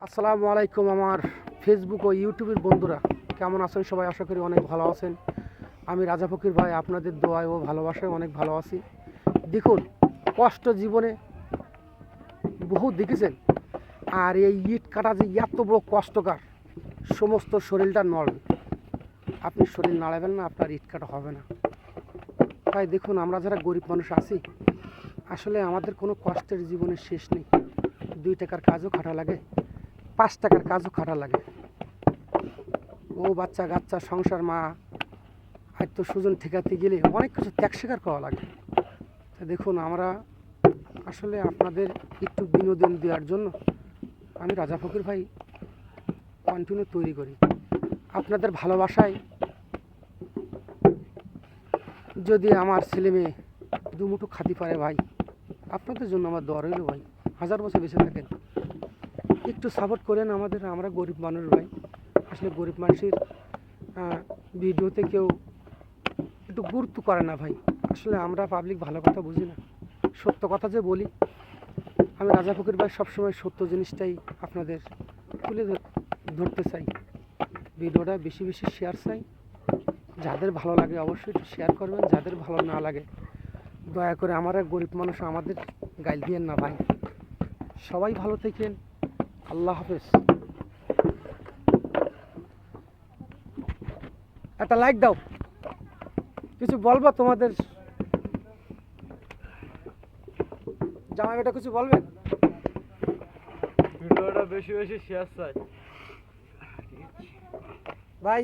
আসসালামু আলাইকুম আমার ফেসবুক ও ইউটিউবের বন্ধুরা, কেমন আছেন সবাই? আশা করি অনেক ভালো আছেন। আমি রাজা ফকির ভাই আপনাদের দোয়ায় ও ভালোবাসায় অনেক ভালো আছি। দেখুন, কষ্ট জীবনে বহু দেখেছেন, আর এই ইট কাটা যে এত বড় কষ্টকর, সমস্ত শরীরটা নড়বে। আপনি শরীর নাড়াবেন না, আপনার ইট কাটা হবে না। তাই দেখুন, আমরা যারা গরিব মানুষ আছি, আসলে আমাদের কোনো কষ্টের জীবনের শেষ নেই। 2 টাকার কাজও খাটা লাগে, 5 টাকার কাজও খাটা লাগে। ও বাচ্চা কাচ্চা সংসার মা আত্মস্বজন ঠেকাতে গেলে অনেক কিছু ত্যাগ স্বীকার করা লাগে। তা দেখুন, আমরা আসলে আপনাদের একটু বিনোদন দেওয়ার জন্য আমি রাজা ফকির ভাই কন্টিনিউ তৈরি করি। আপনাদের ভালোবাসায় যদি আমার ছেলে মেয়ে দুমুঠো খাতি পারে ভাই, আপনাদের জন্য আমার দোয়া রইল ভাই। 1000 বছর বেঁচে থাকেন, একটু সাপোর্ট করেন আমাদের। আমরা গরিব মানুষ ভাই, আসলে গরিব মানুষের ভিডিওতে কেউ একটু গুরুত্ব করে না ভাই। আসলে আমরা পাবলিক ভালো কথা বুঝি না, সত্য কথা যে বলি। আমি রাজা ফকির ভাই সবসময় সত্য জিনিসটাই আপনাদের তুলে ধরতে চাই। ভিডিওটা বেশি বেশি শেয়ার চাই। যাদের ভালো লাগে অবশ্যই একটু শেয়ার করবেন, যাদের ভালো না লাগে দয়া করে আমরা গরিব মানুষ, আমাদের গাইল দিয়েন না ভাই। সবাই ভালো থাকেন, আল্লাহ হাফেজ। একটা লাইক দাও, কিছু বলবো তোমাদের জামাই বেটা, কিছু বলবেন? ভিডিওটা বেশি বেশি শেয়ার চাই ভাই